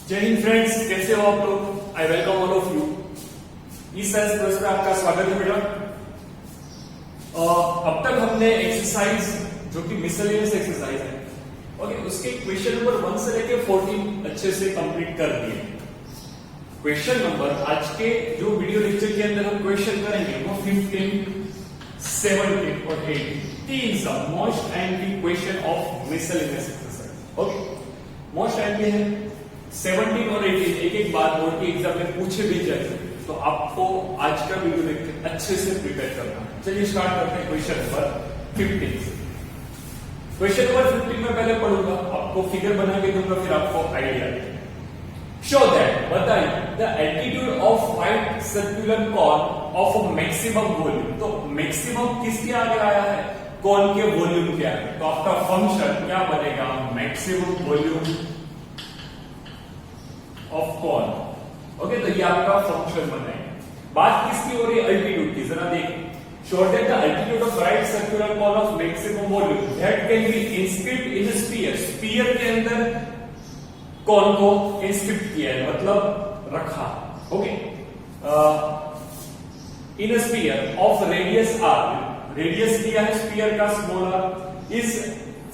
जय हिंद फ्रेंड्स, कैसे हो आप लोग। I welcome all of you. इस साइंस क्लास में आपका स्वागत है बेटा। अब तक हमने एक्सरसाइज जो कि मिसलेनियस एक्सरसाइज है, ओके, उसके क्वेश्चन नंबर 1 से लेके 14 अच्छे से कंप्लीट कर दिए। क्वेश्चन नंबर आज के जो वीडियो लेक्चर के अंदर हम क्वेश्चन करेंगे वो 15, 17 और 18 तीन सब most anti question of miscellaneous exercise. Okay, most anti है 17 और 18 एक एक बार बोर्ड के एग्जाम में पूछे भी जाए, तो आपको आज का वीडियो लेक्चर अच्छे से प्रिपेयर करना है। चलिए स्टार्ट करते हैं क्वेश्चन नंबर 15 से। क्वेश्चन नंबर 15 में पहले पढ़ूंगा, आपको फिगर बना के दूंगा, फिर आपको आइडिया। शो दैट, बताइए, the altitude of right circular cone of maximum volume. तो मैक्सिमम किसके आगे आया है, कॉन के वॉल्यूम क्या है, तो आपका फंक्शन क्या बनेगा, maximum volume of cone. Okay, तो ये आपका फंक्शन बनाएगा। बात किसकी हो रही है, अल्टीट्यूड की। जरा देखिए, show that the altitude of right circular cone of maximum volume that can be inscribed in sphere. Sphere के अंदर कॉन को इंस्क्रिप्ट किया है, मतलब रखा। Okay, in sphere of radius R, radius दिया है स्फीयर का स्मॉल आर, इज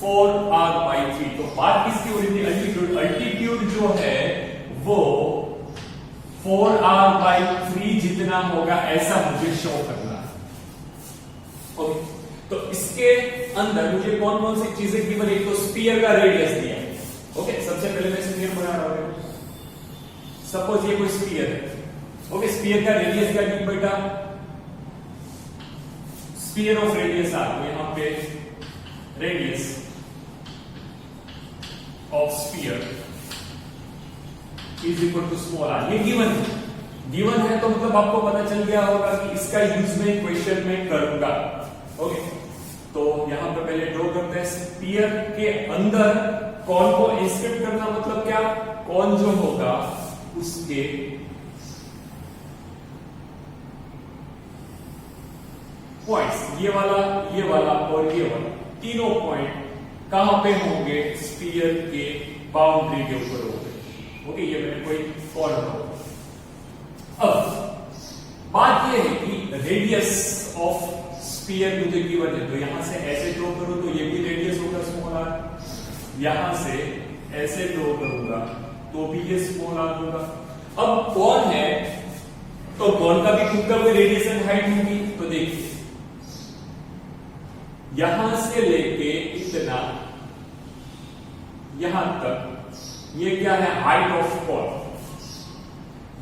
4r/3। तो बात किसकी हो रही थी, अल्टीट्यूड। अल्टीट्यूड जो है वो 4r/3 जितना होगा, ऐसा मुझे शो करना है। ओके, तो इसके अंदर मुझे कौन कौन सी चीजें गिवन है, तो स्फीयर का रेडियस दिया है। ओके, सबसे पहले मैं स्फीयर बना रहा हूं। सपोज ये कोई स्फीयर है। ओके, स्फीयर का रेडियस क्या गिवन बेटा, स्फीयर ऑफ रेडियस आर, यहां पे radius of sphere is equal to small R. ये गिवन है, गिवन है तो मतलब आपको पता चल गया होगा कि इसका यूज में क्वेश्चन में करूंगा। ओके, तो यहां पे पहले ड्रॉ करते हैं। स्फीयर के अंदर कॉन को इंस्क्रिप्ट करना मतलब क्या, कॉन जो होगा उसके पॉइंट्स, ये वाला और ये वाला, तीनों पॉइंट कहां पे होंगे, स्फीयर के बाउंड्री के ऊपर होंगे। ओके, ये मैंने कोई फॉर ड्रॉ। अब बात ये है कि रेडियस ऑफ स्फीयर मुझे गिवन है, तो यहां से ऐसे ड्रॉ करूं तो ये भी रेडियस होगा स्मॉल आर, यहां से ऐसे ड्रॉ करूंगा तो भी ये स्मॉल आर होगा। अब कौन है, तो कौन का भी खुद का कोई रेडियस एंड हाइट होगी। तो देखिए, यहां से लेके इतना यहां तक, ये क्या है, हाइट ऑफ कॉन।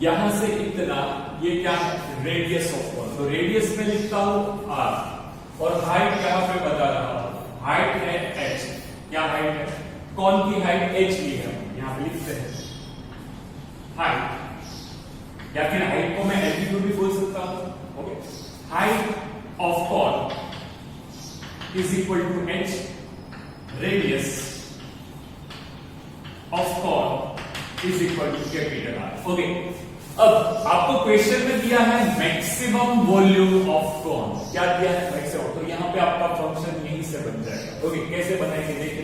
यहां से इतना, ये क्या है, रेडियस ऑफ कॉन। तो रेडियस में लिखता हूं r, और हाइट यहां पे बता रहा हूं, हाइट है h। क्या हाइट है, कॉन की हाइट h की है, यहां पे लिखते हैं हाइट, या फिर हाइट को मैं एल्टीट्यूड भी बोल सकता हूं। Okay, height of cone is equal to h, radius of cone is equal to capital R. Okay, अब आपको क्वेश्चन में दिया है मैक्सिमम वॉल्यूम ऑफ कॉन। क्या दिया है, मैक्सिमम। तो यहां पे आपका फंक्शन यहीं से बन जाएगा। ओके, कैसे बनाएंगे देखिए,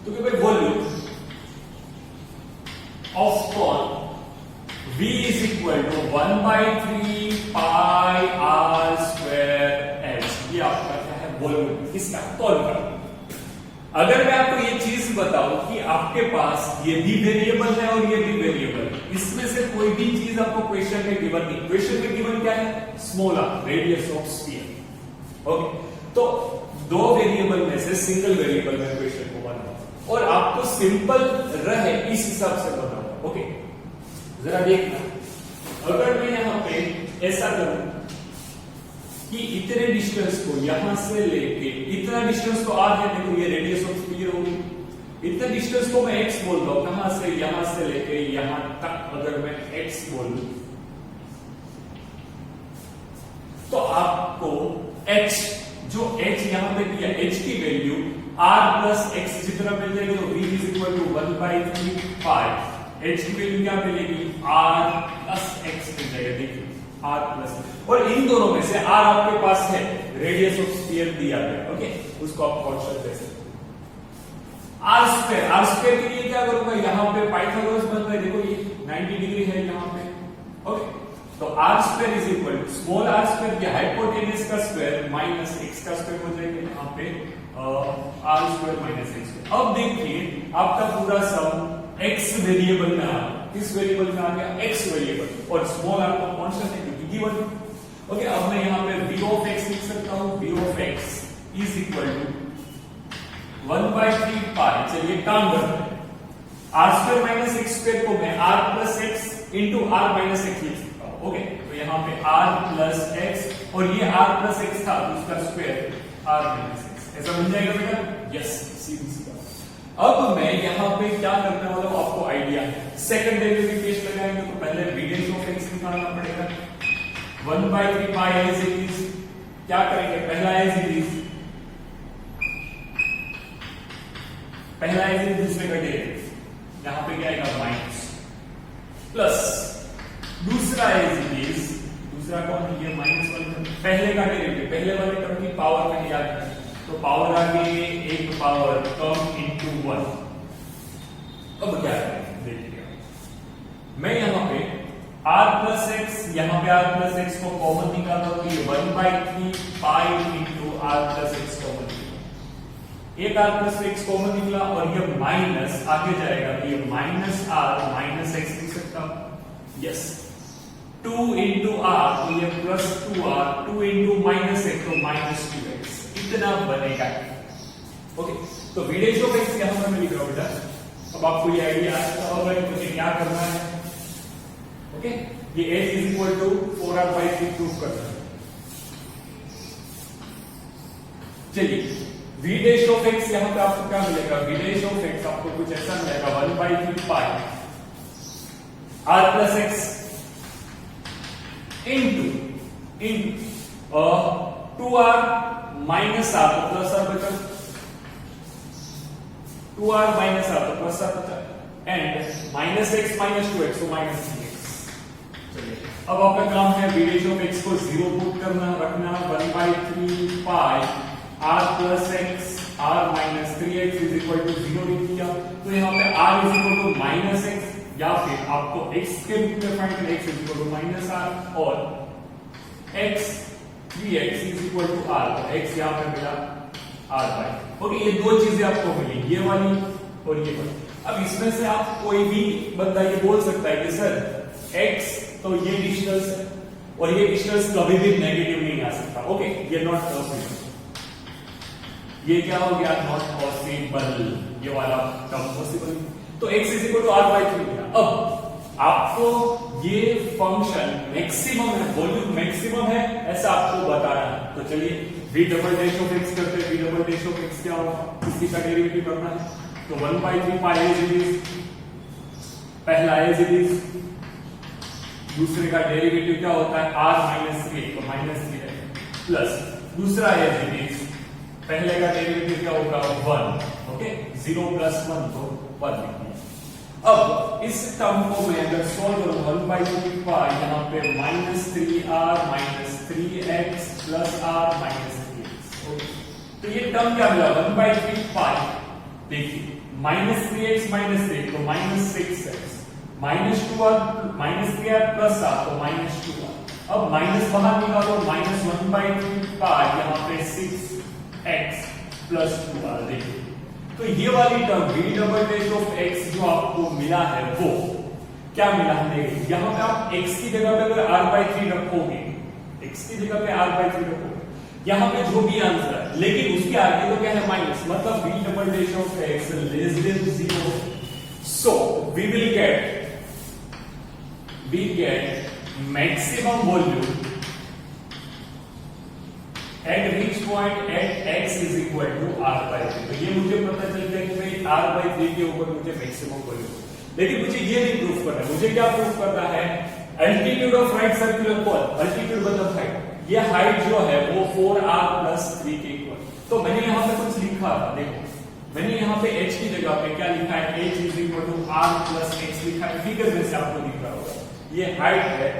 तो भाई volume of cone v is equal to 1/3 pi r square h। ये आपका क्या है, वॉल्यूम, इसका कॉन का। अगर मैं आपको ये चीज बताऊं कि आपके पास ये भी वेरिएबल है और ये भी वेरिएबल है, इसमें से कोई भी चीज आपको क्वेश्चन में गिवन नहीं। क्वेश्चन में गिवन क्या है, small R, radius of sphere. Okay, तो दो वेरिएबल में से सिंगल वेरिएबल में क्वेश्चन को बनाओ और आपको सिंपल रहे इस हिसाब से बनाओ। ओके, जरा देखना, अगर मैं यहां पे ऐसा करूं कि इतने डिस्टेंस को यहां से लेके, इतना डिस्टेंस तो r है, देखो ये रेडियस ऑफ स्फीयर होगी, इतने डिस्टेंस को मैं x बोल रहा हूं, कहां से, यहां से लेके यहां तक अगर मैं x बोलूं, तो आपको h, जो h यहां पे दिया, h की वैल्यू r प्लस x जितना मिल जाएगी, तो v is equal to 1/3 pi, h की वैल्यू क्या मिलेगी, r प्लस x मिल जाएगा। देखिए r प्लस, और इन दोनों में से r आपके पास है, रेडियस ऑफ स्फीयर दिया गया। ओके, उसको आप कांस्टेंट दे सकते हैं। r स्क्वायर के लिए क्या क्या करूंगा, यहाँ पे पाइथागोरस बन रहा है, देखो ये 90 डिग्री है यहाँ पे। ओके, तो R square is equal to small R square की हाइपोटेन्यूज का स्क्वायर माइनस एक्स का स्क्वायर हो जाएगा यहाँ पे आर स्क्वायर माइनस एक्स। अब देखिए आपका पूरा सम एक्स वेरिएबल में आ गया। किस वेरिएबल में आ गया, एक्स वेरिएबल, और स्मॉल आर को कांस्टेंट है क्योंकि गिवन। ओके, अब मैं यहाँ पे v ऑफ x लिख सकता हूँ, v of x is equal to 1/3 pi. चलिए काम करते हैं, R square minus x square को मैं R plus X into R minus X लिख सकता हूँ। ओके, तो यहाँ पे आर प्लस एक्स और ये आर प्लस एक्स था तो उसका स्क्वायर आर माइनस एक्स, ऐसा बन जाएगा बेटा। यस, सीधी सी बात। अब मैं यहाँ पे क्या करने वाला हूँ, आपको आइडिया है। सेकंड डेरिवेटिव केस लगाएंगे तो पहले v डैश ऑफ x निकालना पड़ेगा। 1/3 पाई एज इट इज, क्या करेंगे, पहला एज इट इज, दूसरे का डेरिवेटिव, यहां पे क्या आएगा माइनस, प्लस दूसरा एज इट इज, दूसरा कौन है ये -1, पहले का डेरिवेटिव, पहले वाले टर्म की पावर में याद है तो पावर आ गई एक पावर कम इनटू 1। अब क्या करें देखिए, मैं यहां पे r प्लस एक्स, यहां पे r प्लस एक्स को कॉमन निकाल रहा हूं, ये 1/3 pi into r plus x common निकला, एक r प्लस एक्स कॉमन निकला और ये माइनस आगे जाएगा तो ये माइनस r माइनस एक्स लिख सकता हूं। यस, 2 इंटू r तो ये plus 2r, 2 into minus x तो माइनस 2x, इतना बनेगा। ओके, तो v डैश ऑफ x यहां पर मैं लिख रहा हूं बेटा। अब आपको ये आइडिया होगा कि मुझे क्या करना है। ओके, ये h is equal to 4r/3 proof करना है। चलिए, v डैश ऑफ x यहां पे आपको क्या मिलेगा, v डैश ऑफ x आपको कुछ ऐसा मिलेगा 1/3 pi r plus x into 2r minus r तो प्लस r बचा, 2r माइनस r तो प्लस r बचा, and minus x minus 2x तो माइनस 3x। चलिए, अब आपका काम है v डैश ऑफ x को 0 पुट करना, रखना 1/3 pi r plus x r minus 3x is equal to 0 लिख दिया। तो यहाँ पे r is equal to minus x, या फिर आपको x के रूप में फाइंड करना, x is equal to minus r और x 3x is equal to r, x यहाँ पे मिला r/। ओके, ये दो चीजें आपको मिली, ये वाली और ये वाली। अब इसमें से आप कोई भी बंदा ये बोल सकता है कि सर x तो ये डिस्टेंस है और ये डिस्टेंस कभी भी नेगेटिव नहीं आ सकता। ओके, ये नॉट पॉसिबल, ये क्या हो गया, नॉट पॉसिबल, ये वाला टर्म पॉसिबल। तो x is equal to r/3 मिला। अब आपको ये फंक्शन मैक्सिमम है, वॉल्यूम मैक्सिमम है ऐसा आपको बताना है। तो चलिए v double dash of x करते हैं। v double dash of x क्या होगा, इसी का डेरिवेटिव करना है। तो 1/3 पाई एज इट इज, पहला एज इट इज, दूसरे का डेरिवेटिव क्या होता है r माइनस 3 तो माइनस 3 है, प्लस दूसरा एज इट इज, पहले का डेरिवेटिव क्या होगा 1। ओके, 0 प्लस 1 तो 1 लिख दिया। अब इस टर्म को मैं अगर सॉल्व करूं 1/3 पाई, यहाँ पे minus 3r minus 3x plus r minus 3x। तो ये टर्म क्या मिला 1/3 पाई, देखिए माइनस 3x माइनस 3 तो minus 6x, minus 2r minus 3r plus r तो माइनस 2r। अब माइनस बाहर निकालो, माइनस 1/3 पाई, यहाँ पे 6x प्लस 2r। देखिए, तो ये वाली term v double dash of x जो आपको मिला है वो क्या मिला है, यहां पे आप x की जगह पे अगर r/3 रखोगे, x की जगह पे r/3 रखोगे, यहां पे जो भी आंसर है, लेकिन उसके आगे तो क्या है माइनस, मतलब v double dash of x less than 0। So we will get maximum volume at which point at x is equal to r/3। तो ये मुझे पता चल गया कि भाई r/3 के ऊपर मुझे मैक्सिमम वॉल्यूम, लेकिन मुझे ये नहीं प्रूफ करना है। मुझे क्या प्रूफ करना है, altitude of right circular cone, altitude मतलब हाइट, ये हाइट जो है वो 4r+3 के इक्वल। तो मैंने यहाँ पे कुछ लिखा था, देखो मैंने यहाँ पे h की जगह पे क्या लिखा है, h is equal to r+x लिखा है, फिगर में से आपको दिख रहा होगा, ये हाइट है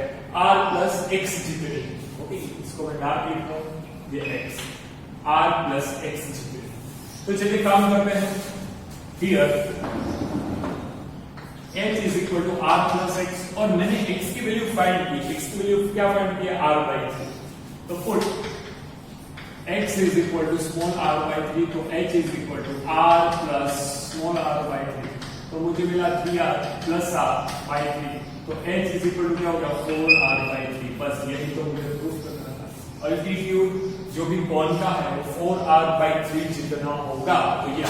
r+x जितनी। ओके, इसको मैं डार्क लिख रहा हूँ, ये x r+x जितनी। तो चलिए काम करते हैं। Here h is equal to r plus X, और मैंने x की वैल्यू फाइंड की, x की वैल्यू क्या फाइंड की है, r बाई 3। तो put x is equal to small r by 3, तो h is equal to r plus small r by 3, तो मुझे मिला 3r प्लस r बाई 3, तो h इज इक्वल टू क्या होगा 4r बाई 3। बस यही तो मुझे प्रूफ करना था। अल्टीट्यूड जो भी कौन का है वो 4r बाई 3 जितना होगा, तो ये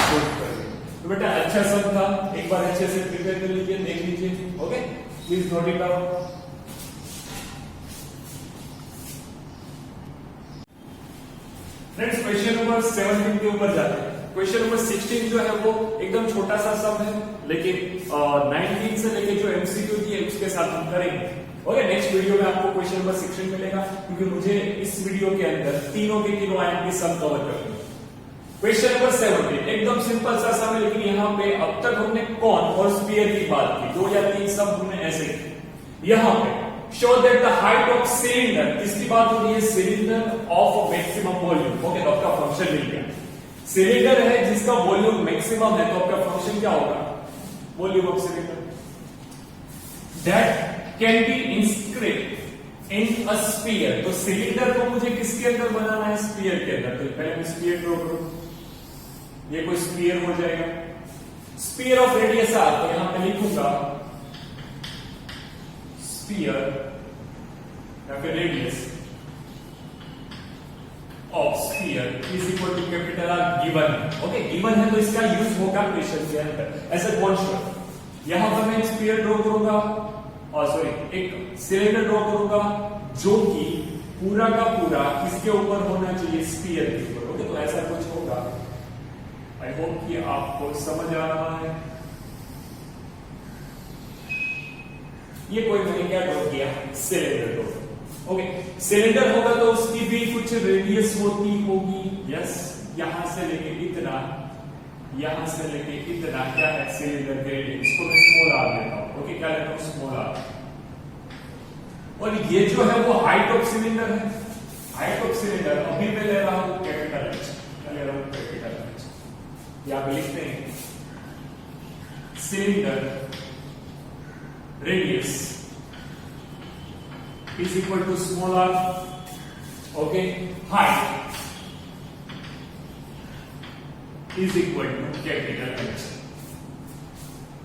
प्रूफ कर देंगे। तो बेटा अच्छा सब था, एक बार अच्छे से प्रिपेयर कर लीजिए, देख लीजिए। Okay, please note it down. Friends question number 17 के ऊपर जाते हैं। क्वेश्चन नंबर 16 जो है वो एकदम छोटा सा सम है, लेकिन 19 से लेके जो एमसीक्यू थी उसके साथ हम करेंगे। ओके, नेक्स्ट वीडियो में आपको क्वेश्चन नंबर 16 मिलेगा, क्योंकि मुझे इस वीडियो के अंदर तीनों के तीनों आयन की सम कवर करनी है। क्वेश्चन नंबर 17 एकदम सिंपल सा सम है, लेकिन यहाँ पे अब तक हमने कौन और स्फीयर की बात की, 2 या 3 सम हमने ऐसे की। यहाँ पे show that the height of cylinder, किसकी बात हो रही है, cylinder of maximum volume. Okay, तो आपका फंक्शन मिल गया, सिलेंडर है जिसका वॉल्यूम मैक्सिमम है, तो आपका फंक्शन क्या होगा, volume of cylinder. That can B inscribed in a sphere, तो सिलेंडर को मुझे किसके अंदर बनाना है, स्फीयर के अंदर। तो पहले मैं स्फीयर ड्रॉ करूं, ये कोई स्फीयर हो जाएगा, स्फीयर ऑफ रेडियस आर, तो यहां पे लिखूंगा स्फीयर या फिर radius of sphere is equal to capital R given है। ओके, गिवन है तो इसका यूज होगा क्वेश्चन के अंदर ऐसे कौन शो। यहां पर मैं स्फीयर ड्रॉ करूंगा, और सॉरी एक सिलेंडर ड्रॉ करूंगा जो कि पूरा का पूरा किसके ऊपर होना चाहिए, स्फीयर के ऊपर। ओके, तो ऐसा कुछ होगा। आई होप कि आपको समझ आ रहा है। ये कोई मैंने क्या ड्रॉ किया, सिलेंडर ड्रॉ। ओके, सिलेंडर होगा तो उसकी भी कुछ रेडियस होती होगी। यस, यहां से लेके इतना, यहां से लेके इतना क्या है सिलेंडर के रेडियस, इसको मैं स्मॉल आर लेता हूं। ओके, क्या लेता हूं, स्मॉल आर। और ये जो है वो हाइट ऑफ सिलेंडर है, हाइट ऑफ सिलेंडर अभी मैं ले रहा हूं कैपिटल एच, ले रहा हूं कैपिटल एच। यहां पे लिखते हैं cylinder radius is equal to small r. Okay, height is equal to capital H.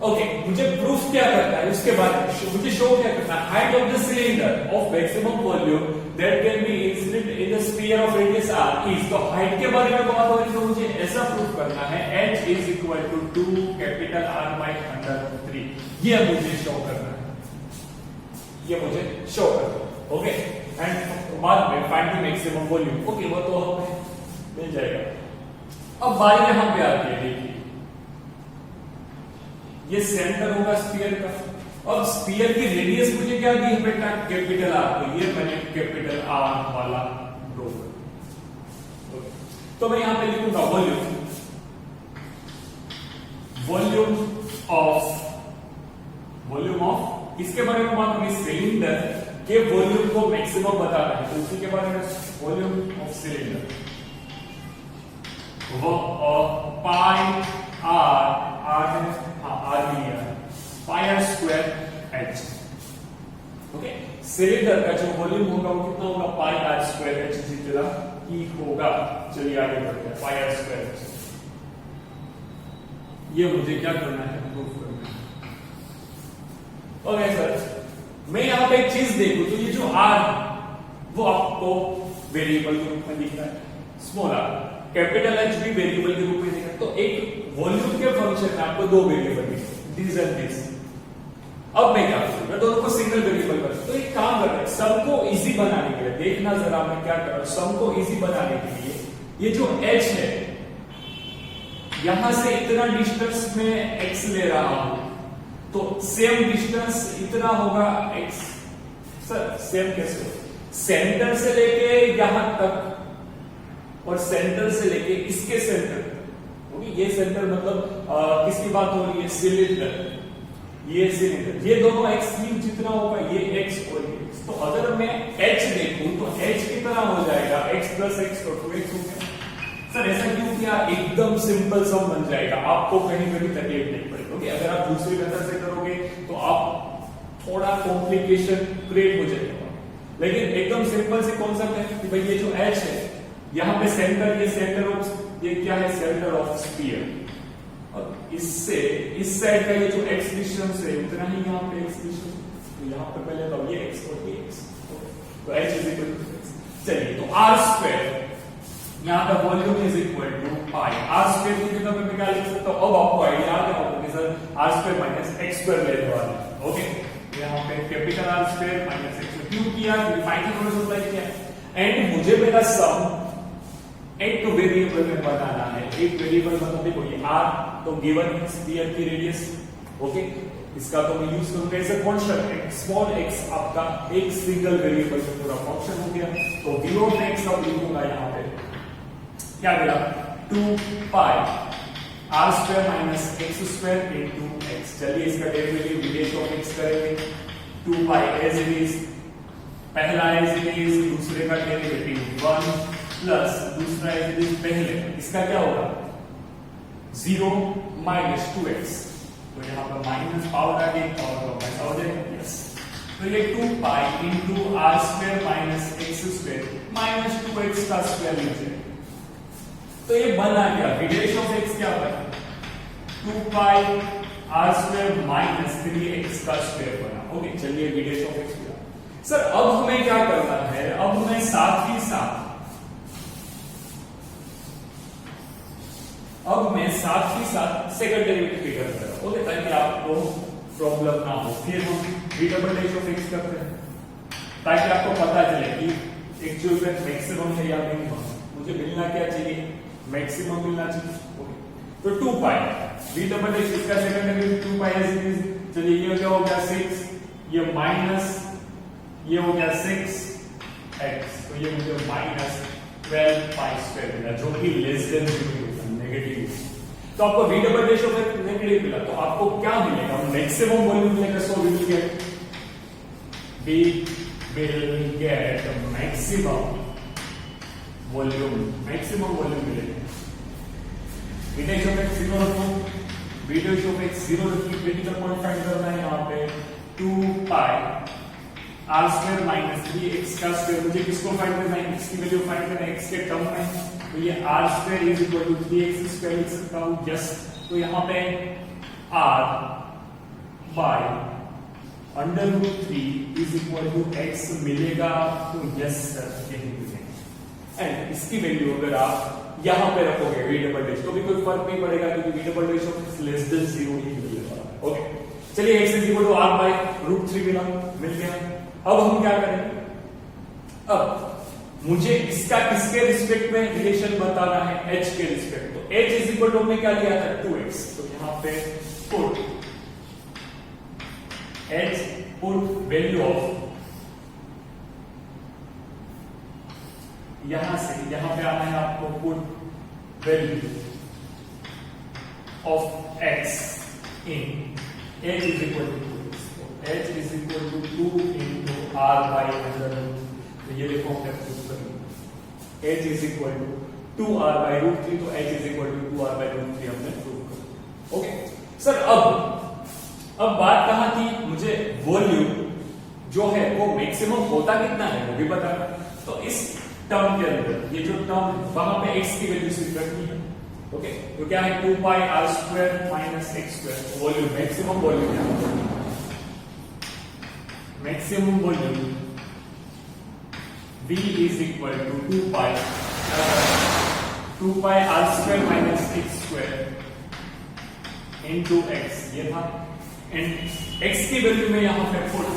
Okay, मुझे प्रूफ क्या करना है उसके बाद मुझे शो क्या करना है, height of the cylinder of maximum volume that can B incident in the sphere of radius r is, तो हाइट के बारे में बात हो रही है, तो मुझे ऐसा प्रूफ करना है h is equal to 2 capital R by under root 3। ये मुझे शो करना है, ये मुझे शो करना है। ओके, एंड बाद में find the maximum volume. Okay, वो तो हमें मिल जाएगा। अब बारी यहां पे आती है, देखिए ये सेंटर होगा स्फीयर का। अब स्फीयर की रेडियस मुझे क्या दी है बेटा, कैपिटल आर, तो ये मैंने कैपिटल आर वाला ड्रॉ कर। तो मैं यहां पे लिखूंगा वॉल्यूम, वॉल्यूम ऑफ किसके बारे में बात होगी, सिलेंडर के वॉल्यूम को मैक्सिमम बताना है, तो उसी के बारे में वॉल्यूम ऑफ सिलेंडर वो पाई आर, आर है, हाँ आर भी है, pi are square h. Okay, cylinder का जो वॉल्यूम होगा वो कितना होगा, पाई आर स्क्वायर एच जितना ही होगा। चलिए आगे बढ़ते हैं, पाई आर स्क्वायर एच। ये मुझे क्या करना है, प्रूफ करना है। ओके सर, मैं यहां पे एक चीज देखूं तो ये जो आर वो आपको वेरिएबल के रूप में दिख रहा है, स्मॉल आर, कैपिटल एच भी वेरिएबल के रूप में दिख रहा है। तो एक वॉल्यूम के फंक्शन में आपको दो वेरिएबल दिख रहे हैं, दिस एंड दिस। अब मैं क्या करूं, मैं दोनों को सिंगल वेरिएबल कर, तो एक काम कर रहे हैं, सम को इजी बनाने के लिए, देखना जरा मैं क्या कर रहा हूं, सम को इजी बनाने के लिए ये जो h है यहां से इतना डिस्टेंस में x ले रहा हूं, तो सेम डिस्टेंस इतना होगा x। सर सेम कैसे, सेंटर से लेके यहां तक और सेंटर से लेके इसके सेंटर तक। ये सेंटर मतलब किसकी बात हो रही है, सिलेंडर, ये सिलेंडर, ये दोनों x जितना होगा, ये x और ये x। तो अगर मैं h देखूं तो h कितना हो जाएगा, x प्लस x तो 2x हो गया। सर ऐसा क्यों किया? एकदम सिंपल सम बन जाएगा, आपको कहीं पर भी तकलीफ नहीं पड़ेगी। ओके, अगर आप दूसरी मेथड से करोगे तो आप थोड़ा कॉम्प्लिकेशन क्रिएट हो जाएगा, लेकिन एकदम सिंपल से कॉन्सेप्ट है कि भाई ये जो एच है यहाँ पे सेंटर, ये सेंटर ऑफ, ये क्या है? सेंटर ऑफ स्फीयर, और इससे इस साइड का ये जो एक्स डिस्टेंस है उतना ही यहाँ पे एक्स डिस्टेंस, तो यहाँ पे पहले तो ये एक्स और ये एक्स, तो H is equal to X. चलिए, तो आर स्क्वायर यहाँ का volume is equal to pi, are square की जगह पे मैं क्या लिख सकता हूँ? अब आपको आइडिया आ गया होगा कि sir R square minus x square लेने वाला है। ओके, यहाँ पे capital R square minus X क्यों किया? फाइनल नंबर अप्लाई किया, एंड मुझे मेरा सम एक वेरिएबल में बनाना है। एक वेरिएबल मतलब देखो ये आर, तो गिवन स्फीयर की रेडियस, ओके, इसका तो मैं यूज करूंगा as a constant, small X आपका एक सिंगल वेरिएबल में पूरा फंक्शन हो गया। तो v ऑफ x अब लिखूंगा यहाँ पे क्या मिला? 2 pi are square minus x square into x. चलिए इसका डेरिवेटिव विडेज ऑफ x करेंगे। 2 पाई एज इट इज, पहला एज इट इज, दूसरे का डेरिवेटिव 1 प्लस दूसरा एज इट इज पहले, इसका क्या होगा? 0 माइनस 2x, तो यहाँ पर माइनस पावर आ गई, पावर का माइनस हो जाएगा, यस। तो ये 2 pi into R square minus x square minus 2x का स्क्वायर लीजिए, तो ये बना गया विडेश ऑफ x क्या बना? 2 pi are square minus 3x का स्क्वायर बना। ओके, चलिए विडेश ऑफ x बना। सर अब हमें क्या करना है? अब हमें साथ ही साथ सेकंड डेरिवेटिव फिगर करो, ओके, ताकि आपको प्रॉब्लम ना हो। फिर हम v double dash of x करते हैं ताकि आपको पता चले कि एक्चुअल में मैक्सिमम है या मिनिमम। मुझे मिलना क्या चाहिए? मैक्सिमम मिलना चाहिए। ओके, तो 2 पाई v डबल डैश, इसका second derivative 2 pi as it is. चलिए ये क्या हो गया? 6, ये माइनस, ये हो गया 6x, तो ये मुझे माइनस 12 पाई स्क्वायर मिला, जो कि लेस देन 0 नेगेटिव। तो आपको v double dash of x negative मिला, तो आपको क्या मिलेगा? मैक्सिमम वॉल्यूम मिलेगा। सो we will get maximum volume मिलेगा। विडेश ऑफ x 0 रखो, विडेश ऑफ x 0 रखी, क्रिटिकल पॉइंट फाइंड करना है यहाँ पे 2 pi are square minus 3x का स्क्वायर। मुझे किसको फाइंड करना है? x की वैल्यू फाइंड करना है x के टर्म में, तो ये R square is equal to 3x square लिख सकता हूं, यस। तो यहाँ पे r by under root 3 is equal to x मिलेगा, तो यस सर यही मिलेगा। एंड इसकी वैल्यू अगर आप यहाँ पे रखोगे v डबल डैश, तो भी कोई फर्क नहीं पड़ेगा क्योंकि v double dash of x less than 0 ही मिलेगा। ओके, चलिए x is equal to r by root 3 मिल गया। अब हम क्या करेंगे? अब मुझे इसका किसके रिस्पेक्ट में रिलेशन बताना है? h के रिस्पेक्ट। तो h इज इक्वल टू हमने क्या लिया था? 2x, तो यहां पे put h, put value of, यहां से यहां पे आना है आपको, put value of x in h is equal to 2x, तो h is equal to 2 into r by under root. तो ये देखो हमने प्रूव कर लिया, h is equal to 2r by root 3, तो h is equal to 2r by root 3 हमने prove कर लिया। ओके सर, अब बात कहां थी? मुझे वॉल्यूम जो है वो मैक्सिमम होता कितना है वो भी बताना। तो इस टर्म के अंदर ये जो टर्म है वहां पे x की वैल्यू सिर्फ रखनी है। ओके, तो क्या है? 2 pi r square minus x square, volume, maximum volume है, maximum volume v is equal to 2 pi r square minus x square into x, ये था। एंड x की वैल्यू में यहां पे put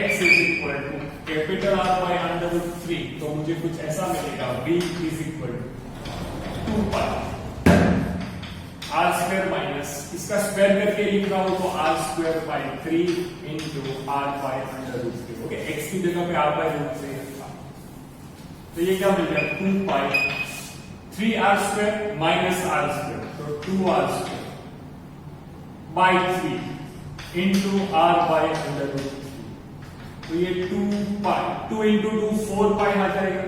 x is equal to capital R by under root 3, तो मुझे कुछ ऐसा मिलेगा, v is equal to 2 pi r square minus, इसका स्क्वायर करके लिख रहा हूं तो r square by 3 into r by under root 3। Okay, x की जगह पे r by रूट 3 रखा, तो ये क्या मिल गया? 2 pi 3r square minus r square, तो 2r square by 3 into r by under root 3। तो ये 2 pi, 2 into 2 4 pi आ जाएगा,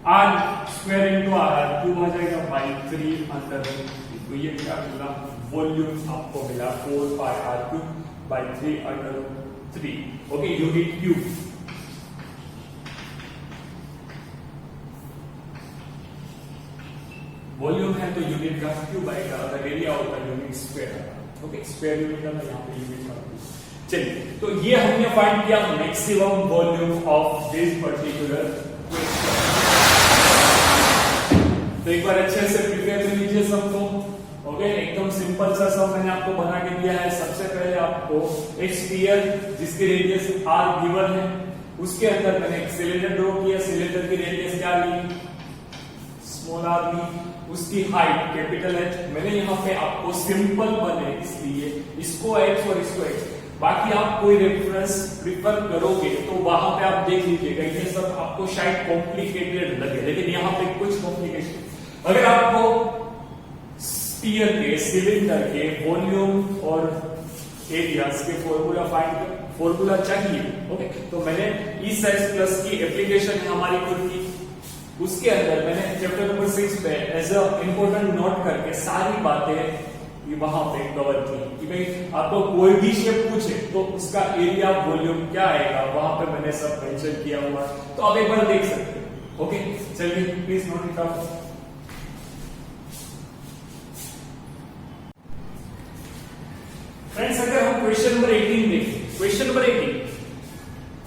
r square into r cube आ जाएगा बाई 3 अंडर रूट। तो ये क्या मिला, वॉल्यूम आपको मिला 4 pi r cube by 3 under root 3। Okay, unit cube. Volume है तो यूनिट का क्यूब आएगा, अगर एरिया होता है unit square. Okay, square unit का यहाँ पे यूनिट का। चलिए, तो ये हमने फाइंड किया maximum volume of this particular question. तो एक बार अच्छे से प्रिपेयर कर लीजिए सबको। ओके, एकदम सिंपल सा सब मैंने आपको बना के दिया है। सबसे पहले आपको एक स्फीयर जिसकी रेडियस r गिवन है, उसके अंदर मैंने एक सिलेंडर ड्रॉ किया। सिलेंडर की रेडियस क्या ली, स्मॉल r ली, उसकी हाइट कैपिटल H। मैंने यहाँ पे आपको सिंपल बने इसलिए इसको H और इसको H। बाकी आप कोई रेफरेंस प्रिफर करोगे तो वहां पे आप देख लीजिएगा, ये सब आपको शायद कॉम्प्लिकेटेड लगे, लेकिन यहाँ पे कुछ कॉम्प्लिकेशन। अगर आपको स्फीयर के, सिलेंडर के वॉल्यूम और एरियाज के फॉर्मूला चाहिए, ओके, तो मैंने इस एस प्लस की एप्लीकेशन है हमारी खुद की, उसके अंदर मैंने चैप्टर नंबर 6 पे एज अ इंपोर्टेंट नोट करके सारी बातें वहां पे कवर की कि भाई आपको कोई भी शेप पूछे तो उसका एरिया वॉल्यूम क्या आएगा, वहां पे मैंने सब मेंशन किया हुआ, तो आप एक बार देख सकते हैं। ओके, चलिए please note it down. Friends, अगर हम क्वेश्चन नंबर 18 देखें, क्वेश्चन नंबर 18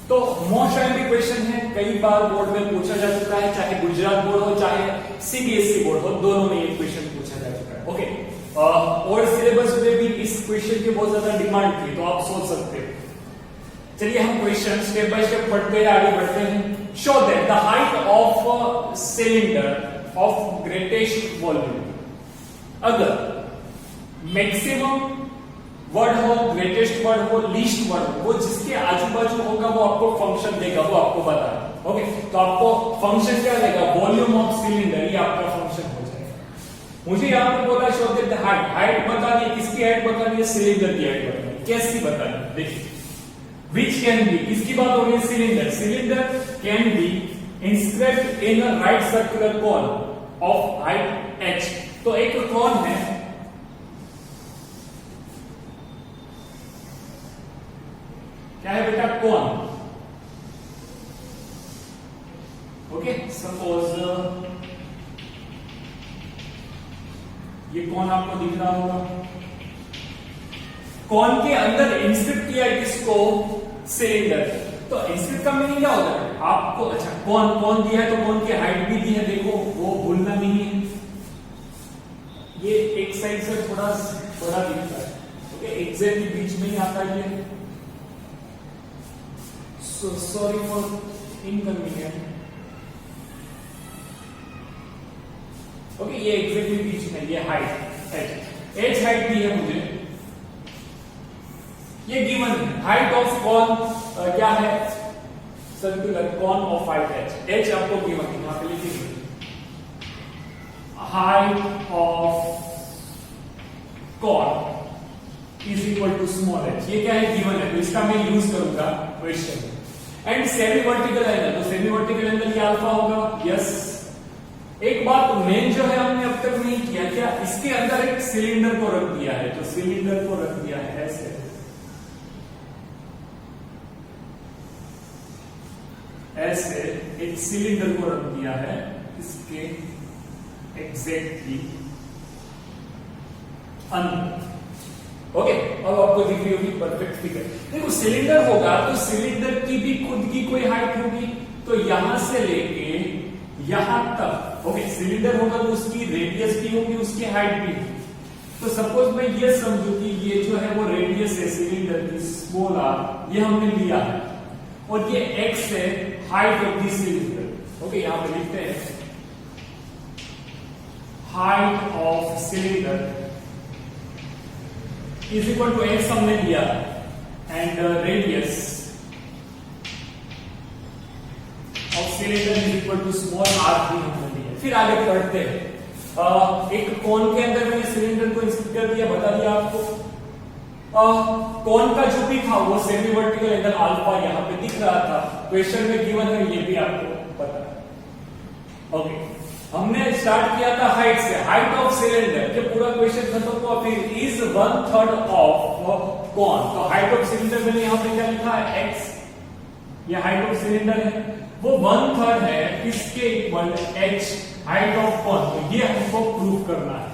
तो मोस्ट टाइमली क्वेश्चन है, कई बार बोर्ड में पूछा जा चुका है, चाहे गुजरात बोर्ड हो चाहे सीबीएसई बोर्ड हो, दोनों में ये क्वेश्चन पूछा जा चुका है। ओके, और सिलेबस में भी इस क्वेश्चन की बहुत ज्यादा डिमांड थी, तो आप सोच सकते हो। चलिए हम क्वेश्चन स्टेप बाय स्टेप पढ़ते हैं, आगे बढ़ते हैं। Show that the height of cylinder of greatest volume, अगर मैक्सिमम वर्ड हो, ग्रेटेस्ट वर्ड हो, लीस्ट वर्ड हो, वो जिसके आजू बाजू होगा वो आपको फंक्शन देगा, वो आपको बताना। ओके, तो आपको फंक्शन क्या देगा, वॉल्यूम ऑफ सिलेंडर, ये आपका फंक्शन हो जाएगा। मुझे यहाँ पे बोला show that the height, height बतानी है, किसकी हाइट बतानी है, सिलेंडर की हाइट बतानी है। कैसी बतानी है, देखिए, विच कैन बी, किसकी बात हो रही है, cylinder. Cylinder can be inscribed in a right circular cone of height h। तो एक कोन है, क्या है बेटा, कोन। ओके, सपोज ये कोन आपको दिख रहा होगा, कोन के अंदर इंस्क्रिप्ट किया किसको, सिलेंडर। तो इंस्क्रिप्ट का मीनिंग क्या होता है आपको, अच्छा कोन दिया है तो कोन की हाइट भी दी है, देखो वो भूलना नहीं है। ये एक साइड से थोड़ा दिखता है, ओके, एग्जैक्टली बीच में ही आता है ये। So sorry for inconvenience. Okay, ये एग्जैक्टली बीच में, ये हाइट h हाइट दी है मुझे, ये गिवन है। हाइट ऑफ कॉन क्या है, circular cone of height h आपको गिवन है, यहां पे लिखिए height of cone is equal to small h। ये क्या है, गिवन है, तो इसका मैं यूज करूंगा क्वेश्चन में। एंड सेमी वर्टिकल एंगल, तो सेमी वर्टिकल एंगल क्या अल्फा होगा, यस। एक बात मेन जो है हमने अब तक नहीं किया, क्या इसके अंदर एक सिलेंडर को रख दिया है, तो सिलेंडर को रख दिया है ऐसे, ऐसे एक सिलेंडर को रख दिया है इसके एग्जैक्टली अंदर। ओके, अब आपको दिख रही होगी परफेक्ट फिगर। देखो सिलेंडर होगा तो सिलेंडर की भी खुद की कोई हाइट होगी, तो यहां से लेके यहां तक, ओके, सिलेंडर होगा तो उसकी रेडियस भी होगी, उसकी हाइट भी होगी। तो सपोज मैं ये समझू कि ये जो है वो रेडियस है सिलेंडर की, स्मॉल r, ये हमने लिया है, और ये x है height of the cylinder. Okay, यहां पे लिखते हैं height of cylinder is equal to x हमने लिया, and radius of cylinder is equal to small r भी हमने लिया। फिर आगे बढ़ते हैं, एक कोन के अंदर मैंने सिलेंडर को इंस्क्रिप्ट कर दिया, बता दिया आपको। कोन का जो भी था वो सेमी वर्टिकल एंगल अल्फा यहाँ पे दिख रहा था, क्वेश्चन में गिवन है, ये भी आपको पता है। ओके, हमने स्टार्ट किया था हाइट से, हाइट ऑफ सिलेंडर, ये पूरा क्वेश्चन खत्म हुआ। फिर इज 1/3 ऑफ कौन, तो हाइट ऑफ सिलेंडर मैंने यहाँ पे क्या लिखा है, एक्स, ये हाइट ऑफ सिलेंडर है, वो 1/3 है किसके इक्वल, एच, हाइट ऑफ कौन, तो ये हमको प्रूव करना है।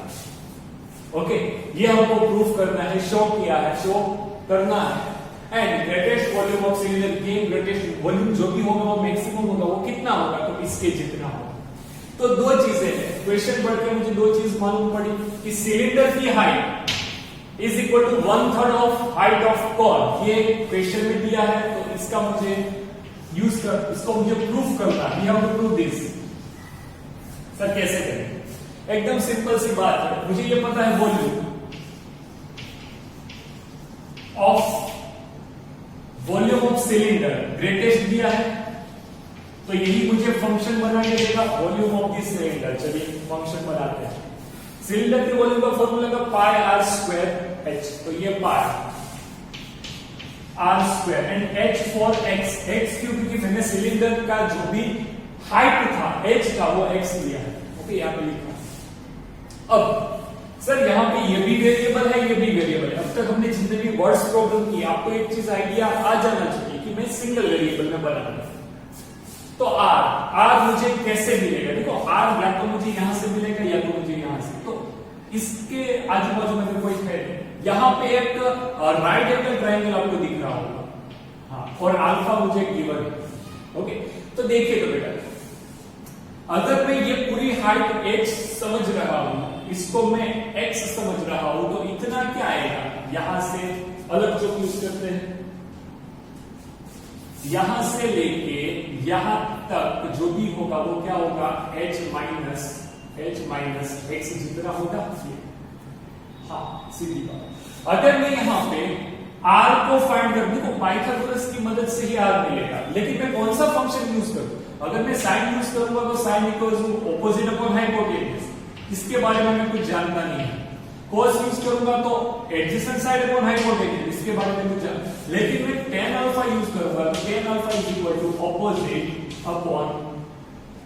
ओके, ये हमको प्रूव करना है, शो किया है, शो करना है। And greatest volume of cylinder, gain greatest volume जो भी होगा वो मैक्सिमम होगा, वो कितना होगा, तो इसके जितना होगा। तो दो चीजें हैं, क्वेश्चन पढ़ के मुझे दो चीज मालूम पड़ी कि सिलेंडर की height is equal to 1/3 of height of cord, ये क्वेश्चन में दिया है, तो इसका मुझे यूज कर, इसको मुझे प्रूफ करना है। We have to prove this. Sir कैसे करें, एकदम सिंपल सी बात है, मुझे ये पता है वॉल्यूम ऑफ सिलेंडर ग्रेटेस्ट दिया है, तो यही मुझे फंक्शन बना के देगा, वॉल्यूम ऑफ दिस सिलेंडर। चलिए फंक्शन बनाते हैं। सिलेंडर के वॉल्यूम का फॉर्मूला का पाई आर स्क्वायर एच, तो ये pi are square and h for x, x क्यों, क्योंकि मैंने सिलेंडर का जो भी हाइट था एच का वो एक्स लिया है। ओके, यहाँ पे लिखा। अब सर यहाँ पे ये भी वेरिएबल है, ये भी वेरिएबल है। अब तक हमने जितने भी वर्ड्स प्रॉब्लम की, आपको एक चीज आइडिया आ जाना चाहिए कि मैं सिंगल वेरिएबल में बना रहा हूं। तो आर मुझे कैसे मिलेगा, देखो आर या तो मुझे यहां से मिलेगा या तो मुझे यहां से, तो इसके आजू बाजू में कोई है, यहां पे एक राइट एंगल ट्रायंगल आपको दिख रहा होगा, हाँ, और अल्फा मुझे गिवन है। ओके, तो देखिए तो बेटा, अगर मैं ये पूरी हाइट h समझ रहा हूं, इसको मैं x समझ रहा हूं, तो इतना क्या आएगा, यहां से अलग जो यूज करते हैं, यहां से लेके यहां तक जो भी होगा वो क्या होगा, h माइनस x जितना होगा ये, हाँ सीधी बात। अगर मैं यहां पे r को फाइंड कर, देखो पाइथागोरस की मदद से ही r मिलेगा, लेकिन मैं कौन सा फंक्शन यूज करूं, अगर मैं साइन यूज करूंगा तो sine equals to opposite upon hypotenuse, इसके बारे में मैं कुछ जानता नहीं है। cos यूज करूंगा तो एडजेसेंट साइड अपॉन हाइपोटेन्यूज, इसके बारे में कुछ जान, लेकिन मैं tan अल्फा यूज करूंगा तो tan alpha is equal to opposite upon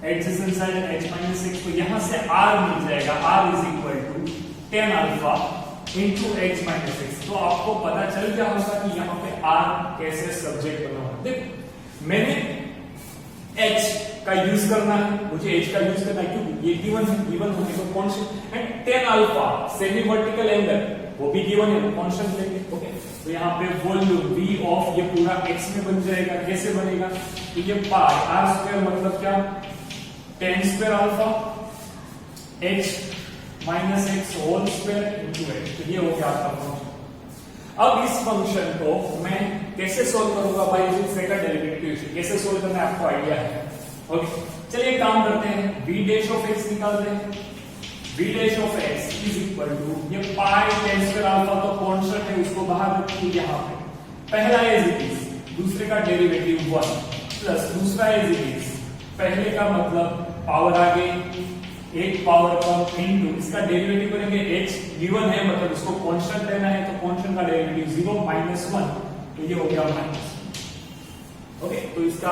adjacent side h minus x, तो यहां से r मिल जाएगा, r is equal to tan alpha into h minus x। तो आपको पता चल गया होगा कि यहां पे r कैसे सब्जेक्ट बना हुआ है। देखो मैंने h का यूज करना है, मुझे h का यूज करना है क्योंकि ये गिवन है, गिवन होने को constant, and tan alpha semi vertical angle वो भी गिवन है, कांस्टेंट लेंगे। ओके, तो यहाँ पे वॉल्यूम v ऑफ ये पूरा x में बन जाएगा, कैसे बनेगा, तो ये पाई r स्क्वायर मतलब क्या, tan square alpha h minus x whole square into h, तो ये हो गया आपका फंक्शन। अब इस फंक्शन को मैं कैसे सोल्व करूंगा, by using second derivative equation. कैसे सोल्व करना है आपको आइडिया है। ओके, चलिए काम करते हैं, v डैश ऑफ x निकालते हैं। v dash of x is equal to ये पाई tan स्क्वायर अल्फा, तो कांस्टेंट है उसको बाहर रखिए यहां पे, पहला एज इट इज, दूसरे का डेरिवेटिव 1 प्लस दूसरा एज इट इज, पहले का मतलब पावर आगे एक पावर कम इनटू इसका डेरिवेटिव करेंगे, h गिवन है मतलब इसको कांस्टेंट लेना है, तो कांस्टेंट का डेरिवेटिव 0 माइनस 1, तो ये हो गया माइनस। ओके, तो इसका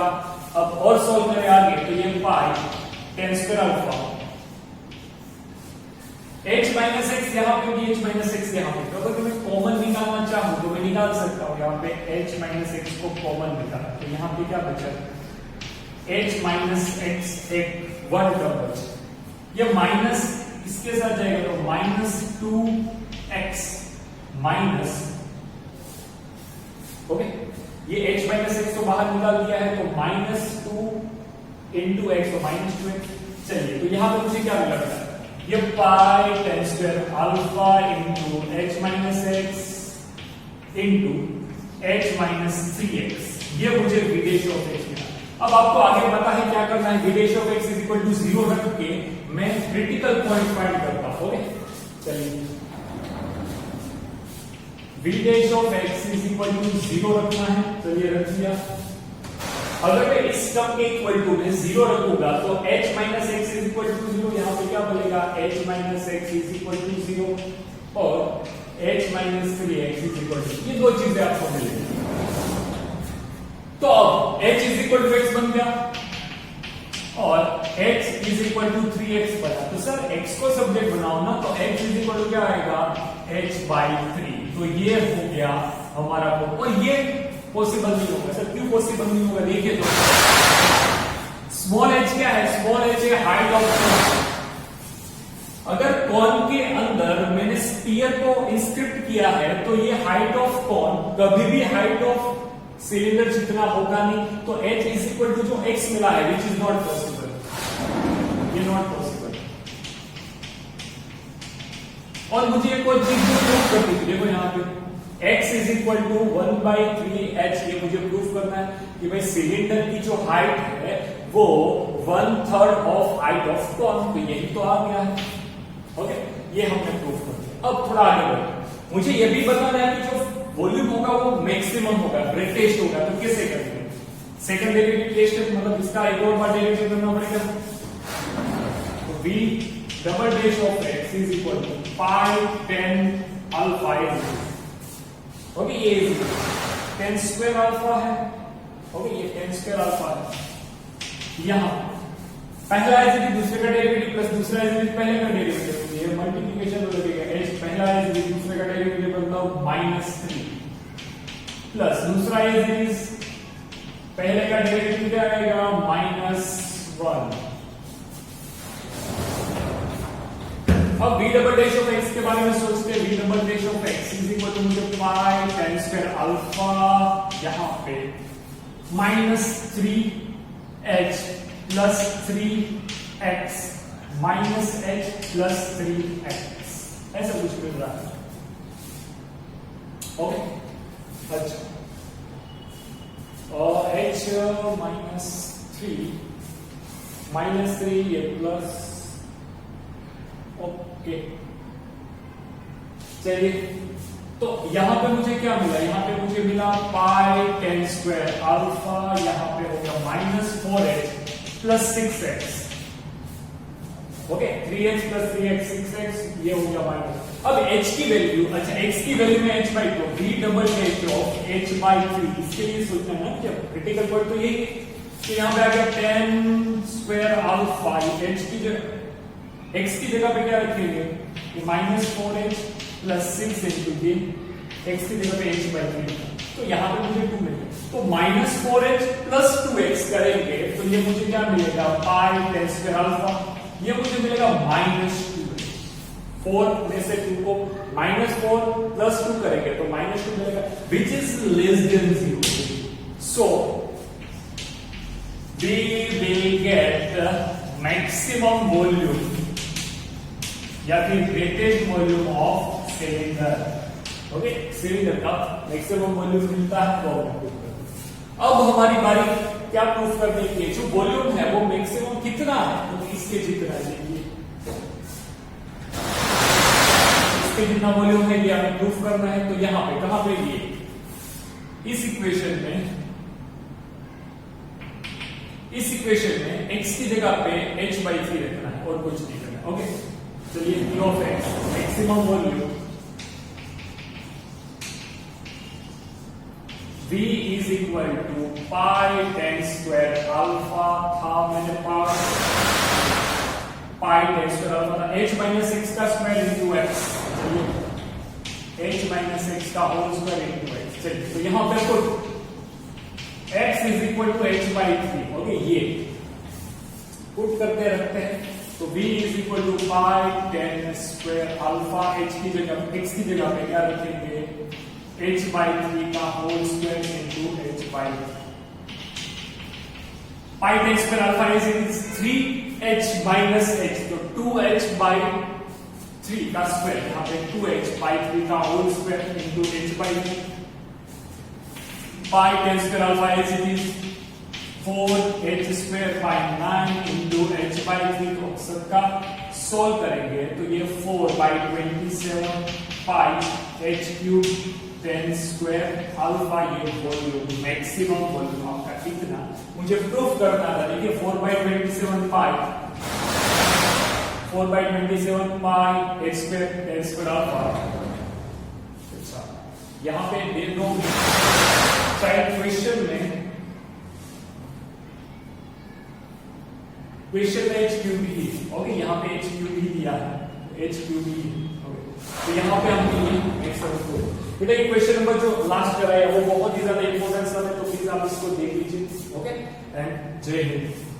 अब और सॉल्व करें आगे, तो ये pi tan square alpha h minus x यहां पे भी h माइनस x यहां पे, तो अगर मैं कॉमन निकालना चाहूं तो मैं निकाल सकता हूं, यहां पे h माइनस x को कॉमन निकाला, तो यहां पे क्या बचा, h माइनस x एक 1 टर्म बचा, ये माइनस इसके साथ जाएगा तो माइनस 2x माइनस, ओके, ये h माइनस x को बाहर निकाल दिया है, तो माइनस 2 इंटू एक्स, तो माइनस 2x। चलिए, तो यहां पे मुझे क्या मिल रहा है, ये pi tan square alpha into h minus x into h minus 3x, ये मुझे v डैश ऑफ x मिला। अब आपको आगे पता है क्या करना है, v dash of x is equal to 0 रख के मैं क्रिटिकल पॉइंट फाइंड करता हूं। ओके, चलिए v dash of x is equal to 0 रखना है, चलिए रख दिया। अगर मैं इस टर्म के इक्वल टू में 0 रखूंगा तो h minus x is equal to 0, यहां पे क्या बनेगा, h minus x is equal to 0 और h minus 3x is equal to, ये दो चीजें आपको मिलेंगी। तो अब h is equal to x बन गया, और x is equal to 3x बना। तो सर x को सब्जेक्ट बनाओ ना, तो x इज इक्वल टू क्या आएगा h/3। तो ये हो गया हमारा और ये पॉसिबल नहीं होगा। सर क्यों पॉसिबल नहीं होगा? देखिए तो स्मॉल h क्या है? स्मॉल h है हाइट ऑफ कोन। अगर कॉन के अंदर मैंने स्फीयर को इंस्क्रिप्ट किया है तो ये हाइट ऑफ कॉन कभी भी हाइट ऑफ सिलेंडर जितना होगा नहीं। तो h इज इक्वल टू जो x मिला है विच इज नॉट पॉसिबल, ये नॉट पॉसिबल। और मुझे एक और चीज प्रूफ करनी थी। देखो यहाँ पे x is equal to 1/3h, ये मुझे प्रूफ करना है कि भाई सिलेंडर की जो हाइट है वो 1/3 ऑफ हाइट ऑफ कॉन। तो यही तो आ गया है। ओके, ये हमने प्रूफ कर दिया। अब थोड़ा आगे बढ़े, मुझे ये भी बताना है कि जो वॉल्यूम होगा वो मैक्सिमम होगा, ग्रेटेस्ट होगा। तो कैसे करेंगे? सेकंड डेरिवेटिव टेस्ट, मतलब इसका एक और बार डेरिवेटिव करना पड़ेगा। तो v double dash of x is equal to pi tan alpha is, okay, ये tan स्क्वायर अल्फा है। ओके, ये tan स्क्वायर अल्फा है। यहां पहला है दूसरे का डेरिवेटिव प्लस दूसरा है पहले का डेरिवेटिव, ये मल्टीप्लिकेशन हो जाएगा। h पहला है दूसरे का डेरिवेटिव मतलब -3 प्लस दूसरा है पहले का डेरिवेटिव क्या आएगा -1। अब v double dash of x के बारे में सोचते हैं। v double dash of x is equal to मुझे पाई tan स्क्वायर अल्फा, यहां पे -3h plus 3x minus h plus 3x, ऐसा कुछ मिल रहा है। ओके, अच्छा, और h -3 ये प्लस, ओके, चलिए। तो यहां पे मुझे क्या मिला? यहां पे मुझे मिला पाई tan स्क्वायर अल्फा, यहां पे हो गया -4h plus 6x, okay, 3x plus 3x 6x, ये हो गया माइनस। अब h की वैल्यू, अच्छा x की वैल्यू में h/2, v double dash of h/3, इसके लिए सोचना है ना, क्रिटिकल पॉइंट तो यही है। तो यहां पे आ गया tan स्क्वायर अल्फा, h की जगह x की जगह पे क्या रखेंगे? ये -4h प्लस 6 इंटू ये x की जगह पे h/3, तो यहां पे मुझे 2 मिलेगा। तो -4h प्लस 2x करेंगे तो ये मुझे क्या मिलेगा? पाई tan स्क्वायर अल्फा, ये मुझे मिलेगा -2। 4 में से 2 को -4 प्लस 2 करेंगे तो -2 मिलेगा, which is less than 0। So we will get maximum volume या फिर greatest volume of cylinder. Okay, cylinder का मैक्सिमम वॉल्यूम मिलता है वो हमने प्रूफ कर दिया। अब हमारी बारी क्या प्रूफ करने की है? जो वॉल्यूम है वो मैक्सिमम कितना है? तो इसके जितना चाहिए, इसके जितना वॉल्यूम है ये हमें प्रूफ करना है। तो यहां पे कहां पे ये इस इक्वेशन में x की जगह पे h/3 रखना है और कुछ नहीं करना। ओके, चलिए v of x maximum volume v is equal to pi tan square alpha था, मैंने पाई tan स्क्वायर अल्फा था, h माइनस x का स्क्वायर इंटू x, चलिए h माइनस x का होल स्क्वायर इंटू x। चलिए, तो यहां पे put x is equal to h/3। Okay, ये पुट करते रहते हैं। तो v is equal to pi tan square alpha, h की जगह x की जगह पे क्या रखेंगे? h/3 का whole square into h/3। Pi tan square alpha is 3h minus h, तो 2h/3 का स्क्वायर, यहां पे 2h/3 का whole square into h/3। Pi tan square alpha is 4h square by 9 into h/3 को सबका सॉल्व करेंगे तो ये 4/27 pi h cube tan square alpha, ये वॉल्यूम मैक्सिमम वॉल्यूम आपका कितना मुझे प्रूफ करना था। देखिए 4/27 pi h square tan square alpha. अच्छा, यहां पे दे दो शायद क्वेश्चन में क्वेश्चन में एच क्यू बी, ओके, यहाँ पे एच क्यू बी दिया है, एच क्यू बी, तो यहाँ पे हम बेटा ये क्वेश्चन नंबर जो लास्ट कराया वो बहुत ही ज्यादा इंपॉर्टेंट है, तो प्लीज आप इसको देख लीजिए, ओके, एंड जय हिंद।